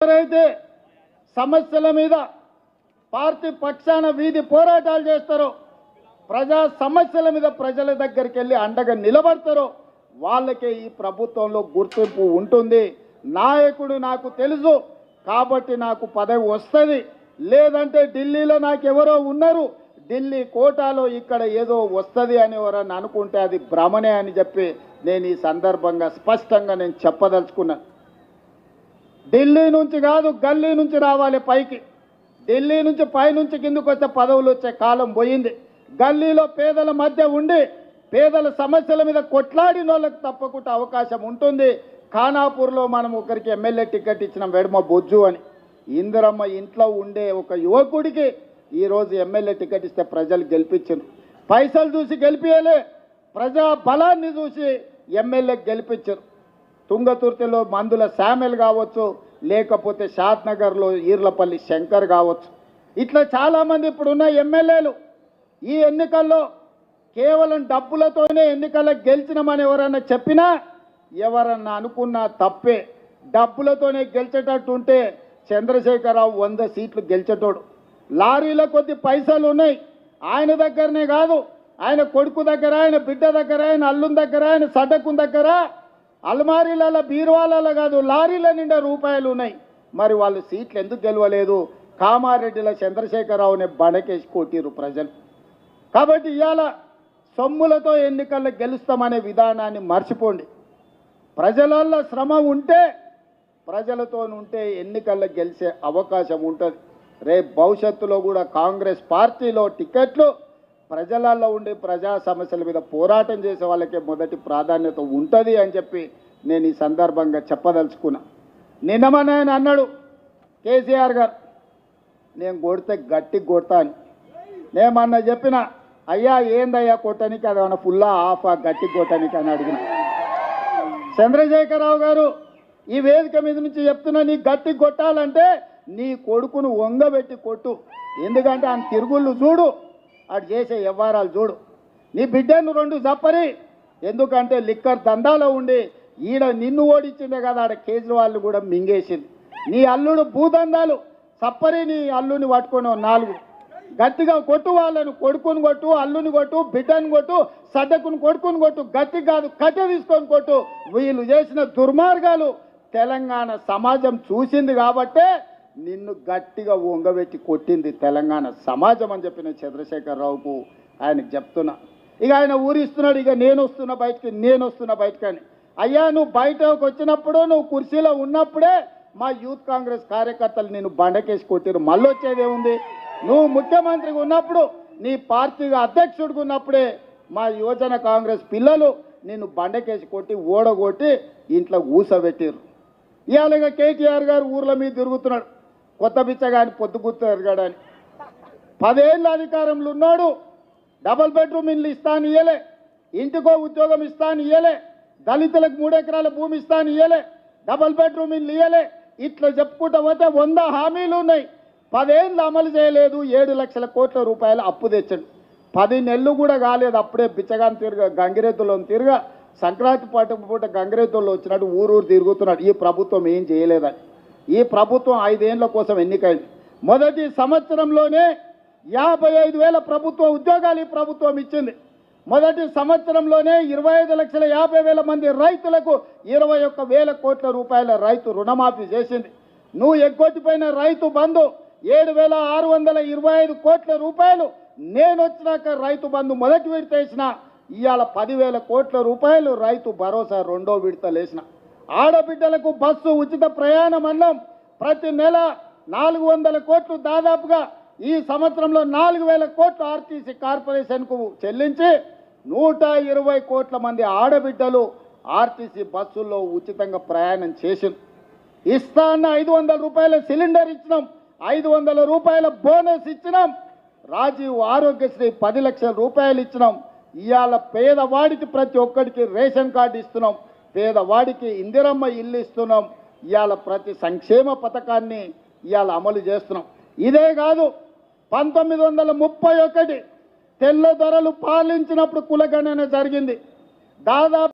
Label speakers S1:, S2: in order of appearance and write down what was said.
S1: ఎవరైతే సమస్యల మీద పార్టీ పక్షాన వీధి పోరాటాలు చేస్తారో, ప్రజా సమస్యల మీద ప్రజల దగ్గరికి వెళ్ళి అండగా నిలబడతారో వాళ్ళకే ఈ ప్రభుత్వంలో గుర్తింపు ఉంటుంది. నాయకుడు నాకు తెలుసు కాబట్టి నాకు పదవి వస్తుంది, లేదంటే ఢిల్లీలో నాకు ఎవరో ఉన్నారు, ఢిల్లీ కోటాలో ఇక్కడ ఏదో వస్తుంది అని ఎవరన్నా అనుకుంటే అది భ్రమనే అని చెప్పి నేను ఈ సందర్భంగా స్పష్టంగా నేను చెప్పదలుచుకున్నాను. ఢిల్లీ నుంచి కాదు, గల్లీ నుంచి రావాలి పైకి. ఢిల్లీ నుంచి పైనుంచి కిందకు వస్తే పదవులు వచ్చే కాలం పోయింది. గల్లీలో పేదల మధ్య ఉండి పేదల సమస్యల మీద కొట్లాడిన వాళ్ళకి తప్పకుండా అవకాశం ఉంటుంది. ఖానాపూర్లో మనం ఒకరికి ఎమ్మెల్యే టికెట్ ఇచ్చిన వెడమ బొజ్జు అని, ఇందిరమ్మ ఇంట్లో ఉండే ఒక యువకుడికి ఈరోజు ఎమ్మెల్యే టికెట్ ఇస్తే ప్రజలు గెలిపించారు. పైసలు చూసి గెలిపియలే, ప్రజా బలాన్ని చూసి ఎమ్మెల్యే గెలిపించారు. తుంగతుర్తిలో మందుల శామెల్ కావచ్చు, లేకపోతే షాద్నగర్లో ఈర్లపల్లి శంకర్ కావచ్చు. ఇట్లా చాలామంది ఇప్పుడున్న ఎమ్మెల్యేలు ఈ ఎన్నికల్లో కేవలం డబ్బులతోనే ఎన్నికల్లో గెలిచినామని ఎవరన్నా చెప్పినా, ఎవరన్నా అనుకున్నా తప్పే. డబ్బులతోనే గెలిచేటట్టు ఉంటే చంద్రశేఖరరావు 100 సీట్లు గెలిచేటోడు. లారీలో కొద్ది పైసలు ఉన్నాయి ఆయన దగ్గరనే కాదు, ఆయన కొడుకు దగ్గర, ఆయన బిడ్డ దగ్గర, ఆయన అల్లుని దగ్గర, ఆయన సడ్డకు దగ్గర, అల్మారీలలో బీరువాలలో కాదు లారీల నిండా రూపాయలు ఉన్నాయి. మరి వాళ్ళు సీట్లు ఎందుకు గెలవలేదు? కామారెడ్డిలో చంద్రశేఖరరావుని బడకేసి కొట్టిరు ప్రజలు. కాబట్టి ఇవాళ సొమ్ములతో ఎన్నికల్లో గెలుస్తామనే విధానాన్ని మర్చిపోండి. ప్రజలలో శ్రమ ఉంటే, ప్రజలతో ఉంటే ఎన్నికల్లో గెలిచే అవకాశం ఉంటుంది. రేపు భవిష్యత్తులో కూడా కాంగ్రెస్ పార్టీలో టికెట్లు ప్రజలలో ఉండి ప్రజా సమస్యల మీద పోరాటం చేసే వాళ్ళకే మొదటి ప్రాధాన్యత ఉంటుంది అని చెప్పి నేను ఈ సందర్భంగా చెప్పదలుచుకున్నా. నిన్నమని ఆయన అన్నాడు కేసీఆర్ గారు, నేను కొడితే గట్టి కొడతా అని. నేమన్నా చెప్పిన, అయ్యా ఏందయ్యా కొట్టడానికి, అది ఏమన్నా ఫుల్లా ఆఫా గట్టి కొట్టడానికి అని అడిగిన. చంద్రశేఖరరావు గారు ఈ వేదిక మీద నుంచి చెప్తున్నా, నీ గట్టి కొట్టాలంటే నీ కొడుకును వంగబెట్టి కొట్టు. ఎందుకంటే ఆయన తిరుగుళ్ళు చూడు, అటు చేసే వ్యవహారాలు చూడు. నీ బిడ్డను 2 జప్పరి, ఎందుకంటే లిక్కర్ దందాలో ఉండి ఈడ నిన్ను ఓడించిందే కదా, ఆడ కేజ్రీవాల్ కూడా మింగేసింది. నీ అల్లుడు భూదందాలు సప్పరి, నీ అల్లుని పట్టుకొని 4 గట్టిగా కొట్టు. వాళ్ళను కొడుకుని కొట్టు, అల్లుని కొట్టు, బిడ్డను కొట్టు, సడ్డకుని కొడుకుని కొట్టు, గట్టి కాదు కట్టె తీసుకొని కొట్టు. వీళ్ళు చేసిన దుర్మార్గాలు తెలంగాణ సమాజం చూసింది కాబట్టే నిన్ను గట్టిగా వంగబెట్టి కొట్టింది తెలంగాణ సమాజం అని చెప్పిన చంద్రశేఖరరావుకు ఆయనకు చెప్తున్నా. ఇక ఆయన ఊరిస్తున్నాడు, ఇక నేను వస్తున్నా బయటకి అని. అయ్యా నువ్వు బయటకు వచ్చినప్పుడు, నువ్వు కుర్చీలో ఉన్నప్పుడే మా యూత్ కాంగ్రెస్ కార్యకర్తలు నిన్ను బండకేసి కొట్టిరు. మళ్ళీ వచ్చేదేముంది? నువ్వు ముఖ్యమంత్రిగా ఉన్నప్పుడు, నీ పార్టీగా అధ్యక్షుడిగా ఉన్నప్పుడే మా యువజన కాంగ్రెస్ పిల్లలు నిన్ను బండకేసి కొట్టి ఓడగొట్టి ఇంట్లో ఊసబెట్టిరు. ఇవాళ కేటీఆర్ గారు ఊర్ల మీద తిరుగుతున్నాడు, కొత్త బిచ్చగాని పొద్దుగుర్తు ఎరగాడని. 10 ఏళ్ళ అధికారంలో ఉన్నాడు, డబుల్ బెడ్రూమ్ ఇల్లు ఇస్తాను ఇయ్యలే, ఇంటికో ఉద్యోగం ఇస్తాను ఇయ్యలే, దళితులకు 3 ఎకరాల భూమి ఇస్తాను ఇయ్యలే, డబుల్ బెడ్రూమ్ ఇల్లు ఇయ్యలే. ఇట్లా చెప్పుకుంటా పోతే 100 హామీలు ఉన్నాయి. 10 ఏళ్ళు అమలు చేయలేదు. 7 లక్షల కోట్ల రూపాయలు అప్పు తెచ్చాడు. 10 నెలలు కూడా కాలేదు, అప్పుడే బిచ్చగాని గంగిరెద్దులో సంక్రాంతి పూట గంగిరెద్దుల్లో వచ్చినట్టు ఊరు తిరుగుతున్నాడు. ఈ ప్రభుత్వం ఏం చేయలేదని. ఈ ప్రభుత్వం 5 ఏళ్ల కోసం ఎన్నికైంది. మొదటి సంవత్సరంలోనే 55,000 ప్రభుత్వ ఉద్యోగాలు ఈ ప్రభుత్వం ఇచ్చింది. మొదటి సంవత్సరంలోనే 25,50,000 మంది రైతులకు 21,000 కోట్ల రూపాయల రైతు రుణమాఫీ చేసింది. నువ్వు ఎగ్గొట్టిపోయిన రైతు బంధు 7,625 కోట్ల రూపాయలు నేను వచ్చినాక రైతు బంధు మొదటి విడత వేసిన. ఇవాళ 10,000 కోట్ల రూపాయలు రైతు భరోసా 2వ విడతలు వేసిన. ఆడబిడ్డలకు బస్సు ఉచిత ప్రయాణం అన్నం ప్రతి నెల 400 కోట్లు, దాదాపుగా ఈ సంవత్సరంలో 4,000 కోట్లు ఆర్టీసీ కార్పొరేషన్కు చెల్లించి 120 కోట్ల మంది ఆడబిడ్డలు ఆర్టీసీ బస్సుల్లో ఉచితంగా ప్రయాణం చేసింది. ఇస్తా అన్న 500 రూపాయల సిలిండర్ ఇచ్చినాం, 500 రూపాయల బోనస్ ఇచ్చినాం. రాజీవ్ ఆరోగ్యశ్రీ 10 లక్షల రూపాయలు ఇచ్చినాం. ఇవాళ పేదవాడికి ప్రతి ఒక్కడికి రేషన్ కార్డు ఇస్తున్నాం, పేదవాడికి ఇందిరమ్మ ఇల్లు ఇస్తున్నాం. ఇవాళ ప్రతి సంక్షేమ పథకాన్ని ఇవాళ అమలు చేస్తున్నాం. ఇదే కాదు, 1931 తెల్ల దొరలు పాలించినప్పుడు కులగణన జరిగింది. దాదాపు